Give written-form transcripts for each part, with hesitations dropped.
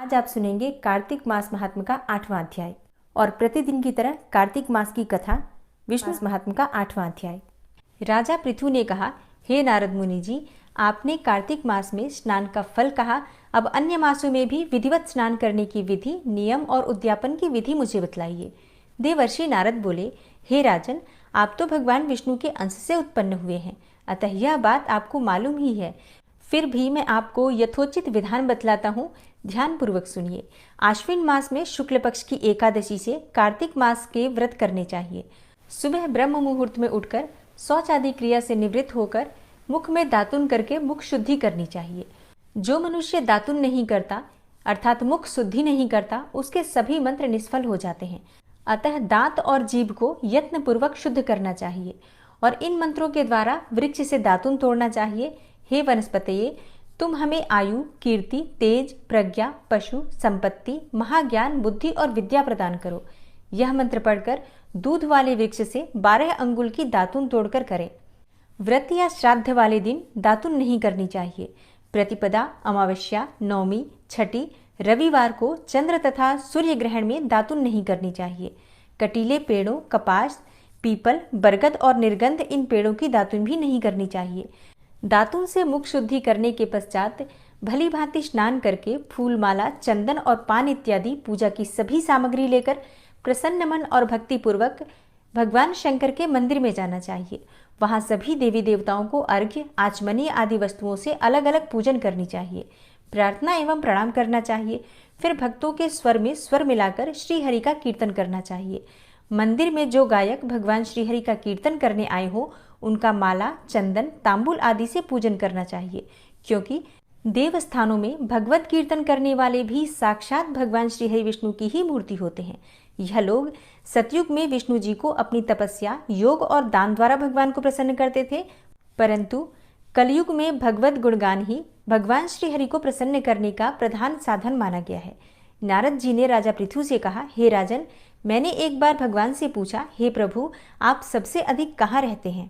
आज आप सुनेंगे कार्तिक मास महात्म का 8वां अध्याय और प्रतिदिन की तरह कार्तिक मास की कथा विष्णु महात्म का 8वां अध्याय। राजा पृथु ने कहा, हे नारद मुनि जी, आपने कार्तिक मास में स्नान का फल कहा, अब अन्य मासों में भी विधिवत स्नान करने की विधि, नियम और उद्यापन की विधि मुझे बतलाइए। देवर्षि नारद बोले, हे राजन, आप तो भगवान विष्णु के अंश से उत्पन्न हुए हैं, अतः यह बात आपको मालूम ही है। फिर भी मैं आपको यथोचित विधान बतलाता हूँ, ध्यान पूर्वक सुनिए। आश्विन मास में शुक्ल पक्ष की एकादशी से कार्तिक मास के व्रत करने चाहिए। सुबह ब्रह्म मुहूर्त में उठकर शौच आदि क्रिया से निवृत्त होकर मुख में दातुन करके मुख शुद्धि करनी चाहिए। जो मनुष्य दातुन नहीं करता अर्थात मुख शुद्धि नहीं करता, उसके सभी मंत्र निष्फल हो जाते हैं। अतः दांत और जीभ को यत्न पूर्वक शुद्ध करना चाहिए और इन मंत्रों के द्वारा वृक्ष से दातुन तोड़ना चाहिए। हे वनस्पतये, तुम हमें आयु, कीर्ति, तेज, प्रज्ञा, पशु, संपत्ति, महाज्ञान, बुद्धि और विद्या प्रदान करो। यह मंत्र पढ़कर दूध वाले वृक्ष से 12 अंगुल की दातुन तोड़कर करें। व्रत या श्राद्ध वाले दिन दातुन नहीं करनी चाहिए। प्रतिपदा, अमावस्या, नवमी, छठी, रविवार को चंद्र तथा सूर्य ग्रहण में दातुन नहीं करनी चाहिए। कटीले पेड़ों, कपास, पीपल, बरगद और निर्गंध इन पेड़ों की दातुन भी नहीं करनी चाहिए। दातुन से मुख शुद्धि करने के पश्चात भली भांति स्नान करके फूलमाला, चंदन और पान इत्यादि पूजा की सभी सामग्री लेकर प्रसन्न मन और भक्ति पूर्वक भगवान शंकर के मंदिर में जाना चाहिए। वहां सभी देवी देवताओं को अर्घ्य, आचमनीय आदि वस्तुओं से अलग अलग पूजन करनी चाहिए। प्रार्थना एवं प्रणाम करना चाहिए। फिर भक्तों के स्वर में स्वर मिलाकर श्रीहरि का कीर्तन करना चाहिए। मंदिर में जो गायक भगवान श्रीहरि का कीर्तन करने आए हो, उनका माला, चंदन, तांबुल आदि से पूजन करना चाहिए, क्योंकि देव स्थानों में भगवत कीर्तन करने वाले भी साक्षात भगवान श्रीहरि विष्णु की ही मूर्ति होते हैं। यह लोग सतयुग में विष्णु जी को अपनी तपस्या, योग और दान द्वारा भगवान को प्रसन्न करते थे, परंतु कलयुग में भगवत गुणगान ही भगवान श्रीहरि को प्रसन्न करने का प्रधान साधन माना गया है। नारद जी ने राजा पृथु से कहा, हे राजन, मैंने एक बार भगवान से पूछा, हे प्रभु, आप सबसे अधिक कहाँ रहते हैं?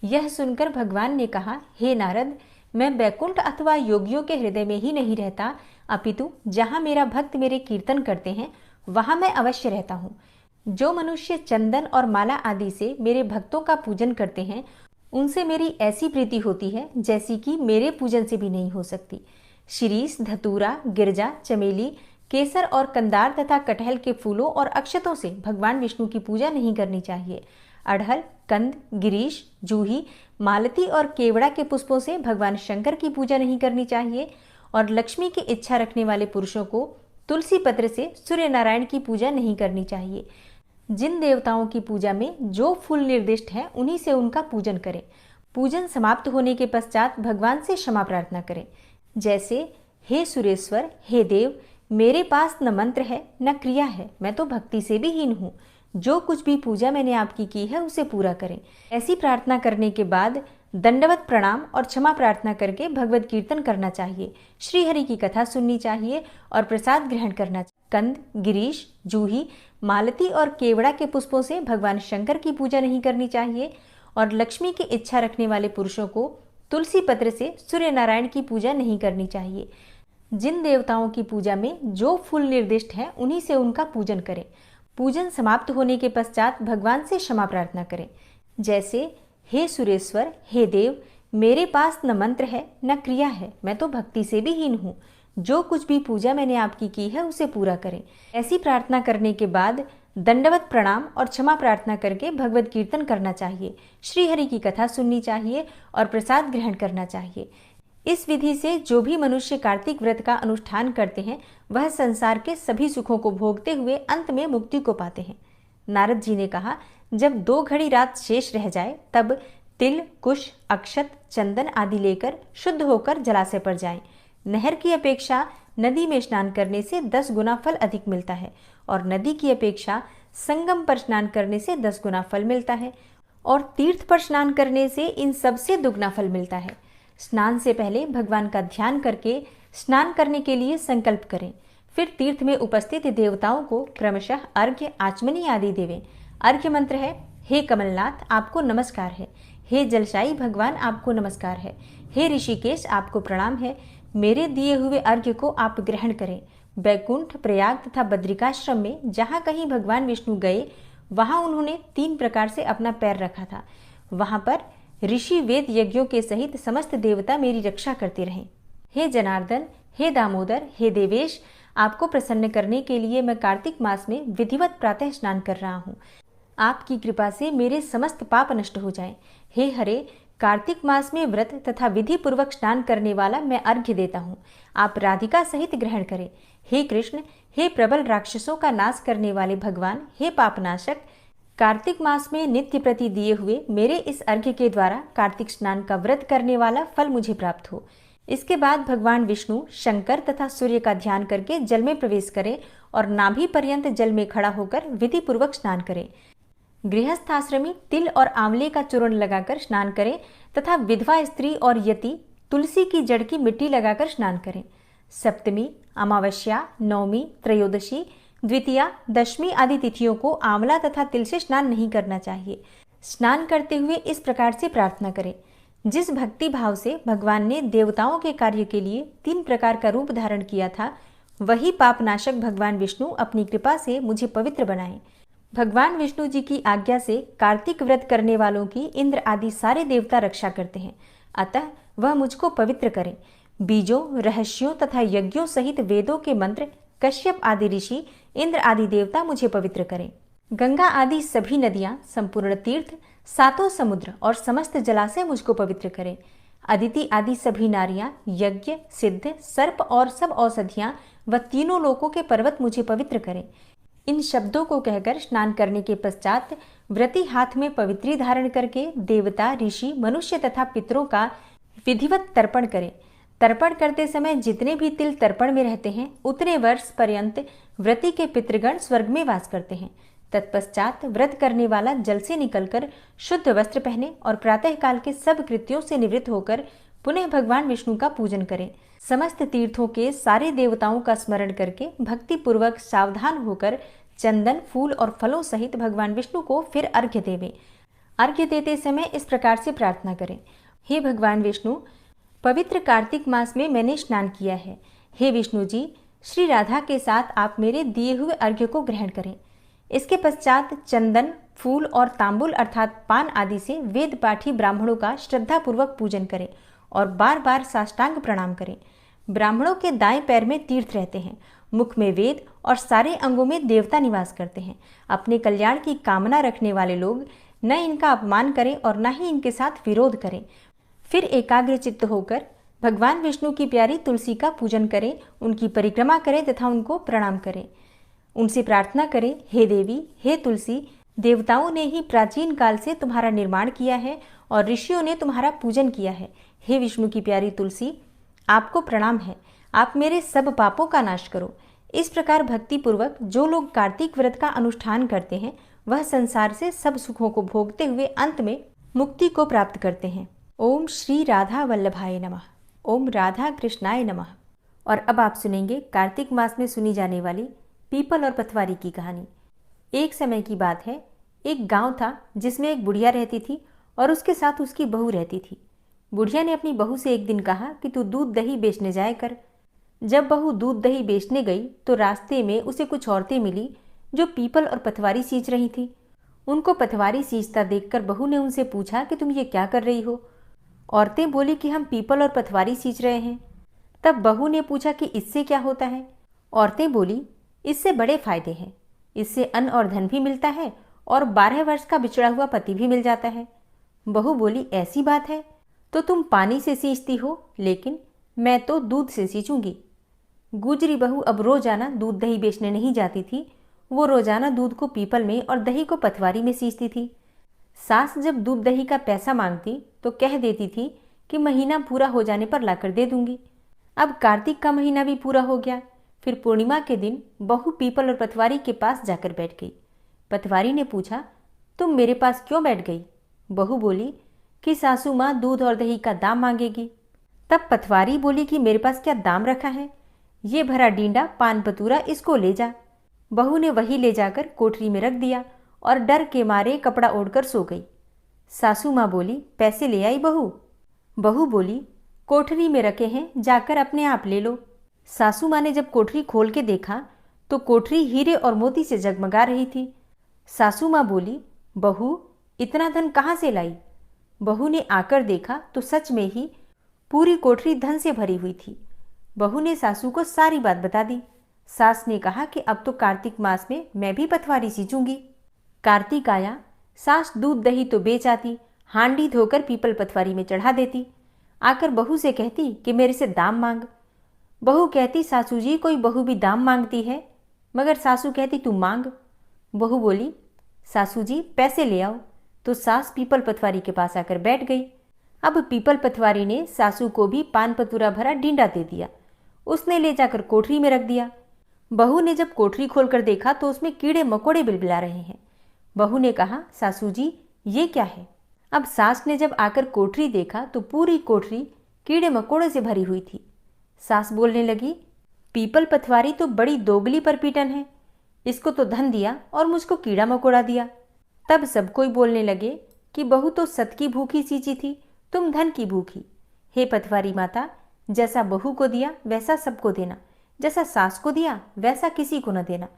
यह सुनकर भगवान ने कहा, हे नारद, मैं वैकुंठ अथवा योगियों के हृदय में ही नहीं रहता, अपितु जहाँ मेरा भक्त मेरे कीर्तन करते हैं वहाँ मैं अवश्य रहता हूँ। जो मनुष्य चंदन और माला आदि से मेरे भक्तों का पूजन करते हैं, उनसे मेरी ऐसी प्रीति होती है जैसी कि मेरे पूजन से भी नहीं हो सकती। शिरीष, धतूरा, गिरजा, चमेली, केसर और कंदार तथा कटहल के फूलों और अक्षतों से भगवान विष्णु की पूजा नहीं करनी चाहिए। अड़हल, कंद, गिरीश, जूही, मालती और केवड़ा के पुष्पों से भगवान शंकर की पूजा नहीं करनी चाहिए और लक्ष्मी की इच्छा रखने वाले पुरुषों को तुलसी पत्र से सूर्य नारायण की पूजा नहीं करनी चाहिए। जिन देवताओं की पूजा में जो फूल निर्दिष्ट है, उन्हीं से उनका पूजन करें। पूजन समाप्त होने के पश्चात भगवान से क्षमा प्रार्थना करें, जैसे, हे सुरेश्वर, हे देव, मेरे पास न मंत्र है न क्रिया है, मैं तो भक्ति से भी हीन हूँ। जो कुछ भी पूजा मैंने आपकी की है उसे पूरा करें। ऐसी प्रार्थना करने के बाद दंडवत प्रणाम और क्षमा प्रार्थना करके भगवत कीर्तन करना चाहिए। श्रीहरि की कथा सुननी चाहिए और प्रसाद ग्रहण करना चाहिए। कंद, गिरीश, जूही, मालती और केवड़ा के पुष्पों से भगवान शंकर की पूजा नहीं करनी चाहिए और लक्ष्मी की इच्छा रखने वाले पुरुषों को तुलसी पत्र से सूर्य नारायण की पूजा नहीं करनी चाहिए। जिन देवताओं की पूजा में जो फूल निर्दिष्ट है, उन्हीं से उनका पूजन करें। पूजन समाप्त होने के पश्चात भगवान से क्षमा प्रार्थना करें, जैसे, हे सुरेश्वर, हे देव, मेरे पास न मंत्र है न क्रिया है, मैं तो भक्ति से भी हीन हूँ। जो कुछ भी पूजा मैंने आपकी की है उसे पूरा करें। ऐसी प्रार्थना करने के बाद दंडवत प्रणाम और क्षमा प्रार्थना करके भगवत कीर्तन करना चाहिए। श्रीहरि की कथा सुननी चाहिए और प्रसाद ग्रहण करना चाहिए। इस विधि से जो भी मनुष्य कार्तिक व्रत का अनुष्ठान करते हैं, वह संसार के सभी सुखों को भोगते हुए अंत में मुक्ति को पाते हैं। नारद जी ने कहा, जब 2 घड़ी रात शेष रह जाए, तब तिल, कुश, अक्षत, चंदन आदि लेकर शुद्ध होकर जलाशय पर जाएं। नहर की अपेक्षा नदी में स्नान करने से 10 गुना फल अधिक मिलता है और नदी की अपेक्षा संगम पर स्नान करने से 10 गुना फल मिलता है और तीर्थ पर स्नान करने से इन सबसे दुगना फल मिलता है। स्नान से पहले भगवान का ध्यान करके स्नान करने के लिए संकल्प करें। फिर तीर्थ में उपस्थित देवताओं को क्रमशः अर्घ्य, आचमनी आदि देवें। अर्घ्य मंत्र है, हे कमलनाथ, आपको नमस्कार है। हे जलशाई भगवान, आपको नमस्कार है। हे ऋषिकेश, आपको प्रणाम है। मेरे दिए हुए अर्घ्य को आप ग्रहण करें। बैकुंठ, प्रयाग तथा बद्रिकाश्रम में जहाँ कहीं भगवान विष्णु गए वहाँ उन्होंने 3 प्रकार से अपना पैर रखा था। वहाँ पर ऋषि वेद यज्ञों के सहित समस्त देवता मेरी रक्षा करते रहे। हे जनार्दन, हे दामोदर, हे देवेश, आपको प्रसन्न करने के लिए मैं कार्तिक मास में विधिवत प्रातः स्नान कर रहा हूँ। आपकी कृपा से मेरे समस्त पाप नष्ट हो जाएं। हे हरे, कार्तिक मास में व्रत तथा विधि पूर्वक स्नान करने वाला मैं अर्घ्य देता हूँ, आप राधिका सहित ग्रहण करें। हे कृष्ण, हे प्रबल राक्षसों का नाश करने वाले भगवान, हे पापनाशक, कार्तिक मास में नित्य प्रति दिए हुए मेरे इस अर्घ्य के द्वारा कार्तिक स्नान का व्रत करने वाला फल मुझे प्राप्त हो। इसके बाद भगवान विष्णु, शंकर तथा सूर्य का ध्यान करके जल में प्रवेश करें और नाभि पर्यंत जल में खड़ा होकर विधि पूर्वक स्नान करें। गृहस्थाश्रमी तिल और आंवले का चूर्ण लगाकर स्नान करें तथा विधवा स्त्री और यति तुलसी की जड़ की मिट्टी लगाकर स्नान करें। सप्तमी, अमावस्या, नवमी, त्रयोदशी, द्वितीया, दशमी आदि तिथियों को आंवला तथा तिल से स्नान नहीं करना चाहिए। स्नान करते हुए इस प्रकार से प्रार्थना करें, जिस भक्ति भाव से भगवान ने देवताओं के कार्य के लिए 3 प्रकार का रूप धारण किया था, वही पापनाशक भगवान विष्णु अपनी कृपा से मुझे पवित्र बनाएं। भगवान विष्णु जी की आज्ञा से कार्तिक व्रत करने वालों की इंद्र आदि सारे देवता रक्षा करते हैं, अतः वह मुझको पवित्र करें। बीजों, रहस्यों तथा यज्ञों सहित वेदों के मंत्र, कश्यप आदि ऋषि, इंद्र आदि देवता मुझे पवित्र करें। गंगा आदि सभी नदियां, संपूर्ण तीर्थ, 7 समुद्र और समस्त जलाशय मुझको पवित्र करें। अदिति आदि सभी नारियां, यज्ञ, सिद्ध, सर्प और सब औषधियां व तीनों लोकों के पर्वत मुझे पवित्र करें। इन शब्दों को कहकर स्नान करने के पश्चात व्रती हाथ में पवित्री धारण करके देवता, ऋषि, मनुष्य तथा पितरों का विधिवत तर्पण करें। तर्पण करते समय जितने भी तिल तर्पण में रहते हैं उतने वर्ष पर्यंत व्रती के पितृगण स्वर्ग में वास करते हैं। तत्पश्चात व्रत करने वाला जल से निकलकर शुद्ध वस्त्र पहने और प्रातःकाल के सब कृत्यों से निवृत्त होकर पुनः भगवान विष्णु का पूजन करें। समस्त तीर्थों के सारे देवताओं का स्मरण करके भक्ति पूर्वक सावधान होकर चंदन, फूल और फलों सहित भगवान विष्णु को फिर अर्घ्य देवें। अर्घ्य देते समय इस प्रकार से प्रार्थना करें, हे भगवान विष्णु, पवित्र कार्तिक मास में मैंने स्नान किया है। हे विष्णु जी, श्री राधा के साथ आप मेरे दिए हुए अर्घ्य को ग्रहण करें। इसके पश्चात चंदन, फूल और तांबुल अर्थात पान आदि से वेद पाठी ब्राह्मणों का श्रद्धापूर्वक पूजन करें और बार बार साष्टांग प्रणाम करें। ब्राह्मणों के दाएं पैर में तीर्थ रहते हैं, मुख में वेद और सारे अंगों में देवता निवास करते हैं। अपने कल्याण की कामना रखने वाले लोग न इनका अपमान करें और न ही इनके साथ विरोध करें। फिर एकाग्र चित्त होकर भगवान विष्णु की प्यारी तुलसी का पूजन करें, उनकी परिक्रमा करें तथा उनको प्रणाम करें। उनसे प्रार्थना करें, हे देवी, हे तुलसी, देवताओं ने ही प्राचीन काल से तुम्हारा निर्माण किया है और ऋषियों ने तुम्हारा पूजन किया है। हे विष्णु की प्यारी तुलसी, आपको प्रणाम है, आप मेरे सब पापों का नाश करो। इस प्रकार भक्ति पूर्वक जो लोग कार्तिक व्रत का अनुष्ठान करते हैं वह संसार से सब सुखों को भोगते हुए अंत में मुक्ति को प्राप्त करते हैं। ओम श्री राधा वल्लभाय नमः। ओम राधा कृष्णाय नमः। और अब आप सुनेंगे कार्तिक मास में सुनी जाने वाली पीपल और पथवारी की कहानी। एक समय की बात है, एक गांव था जिसमें एक बुढ़िया रहती थी और उसके साथ उसकी बहू रहती थी। बुढ़िया ने अपनी बहू से एक दिन कहा कि तू दूध दही बेचने जाया कर। जब बहू दूध दही बेचने गई तो रास्ते में उसे कुछ औरतें मिली जो पीपल और पथवारी सींच रही थी। उनको पथवारी सींचता देखकर बहू ने उनसे पूछा कि तुम ये क्या कर रही हो। औरतें बोली कि हम पीपल और पथवारी सींच रहे हैं। तब बहू ने पूछा कि इससे क्या होता है। औरतें बोली, इससे बड़े फायदे हैं, इससे अन्न और धन भी मिलता है और 12 वर्ष का बिछड़ा हुआ पति भी मिल जाता है। बहू बोली, ऐसी बात है तो तुम पानी से सींचती हो, लेकिन मैं तो दूध से सींचूंगी। गुजरी बहू अब रोजाना दूध दही बेचने नहीं जाती थी, वो रोजाना दूध को पीपल में और दही को पथवारी में सींचती थी। सास जब दूध दही का पैसा मांगती तो कह देती थी कि महीना पूरा हो जाने पर लाकर दे दूंगी। अब कार्तिक का महीना भी पूरा हो गया। फिर पूर्णिमा के दिन बहू पीपल और पथवारी के पास जाकर बैठ गई। पथवारी ने पूछा, तुम मेरे पास क्यों बैठ गई। बहू बोली कि सासू माँ दूध और दही का दाम मांगेगी। तब पथवारी बोली कि मेरे पास क्या दाम रखा है, ये भरा डींडा पान पतूरा इसको ले जा। बहू ने वही ले जाकर कोठरी में रख दिया और डर के मारे कपड़ा ओढ़कर सो गई। सासू माँ बोली, पैसे ले आई बहू। बहू बोली, कोठरी में रखे हैं, जाकर अपने आप ले लो। सासू माँ ने जब कोठरी खोल के देखा तो कोठरी हीरे और मोती से जगमगा रही थी। सासू माँ बोली, बहू, इतना धन कहाँ से लाई? बहू ने आकर देखा तो सच में ही पूरी कोठरी धन से भरी हुई थी। बहू ने सासू को सारी बात बता दी। सास ने कहा कि अब तो कार्तिक मास में मैं भी पटवारी सींचूंगी। कार्तिक आया, सास दूध दही तो बेच आती, हांडी धोकर पीपल पटवारी में चढ़ा देती। आकर बहू से कहती कि मेरे से दाम मांग। बहू कहती, सासू जी, कोई बहू भी दाम मांगती है? मगर सासू कहती, तू मांग। बहू बोली, सासू जी पैसे ले आओ। तो सास पीपल पटवारी के पास आकर बैठ गई। अब पीपल पटवारी ने सासू को भी पान पतूरा भरा डींडा दे दिया। उसने ले जाकर कोठरी में रख दिया। बहू ने जब कोठरी खोलकर देखा तो उसमें कीड़े मकोड़े बिलबिला रहे हैं। बहू ने कहा, सासू जी ये क्या है? अब सास ने जब आकर कोठरी देखा तो पूरी कोठरी कीड़े मकोड़े से भरी हुई थी। सास बोलने लगी, पीपल पटवारी तो बड़ी दोगली पर पीटन है, इसको तो धन दिया और मुझको कीड़ा मकोड़ा दिया। तब सब कोई बोलने लगे कि बहू तो सत की भूखी सींची थी, तुम धन की भूखी। हे पटवारी माता, जैसा बहू को दिया वैसा सबको देना, जैसा सास को दिया वैसा किसी को न देना।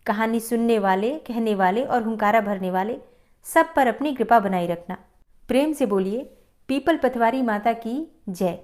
कहानी सुनने वाले, कहने वाले और हुंकारा भरने वाले सब पर अपनी कृपा बनाई रखना। प्रेम से बोलिए, पीपल पटवारी माता की जय।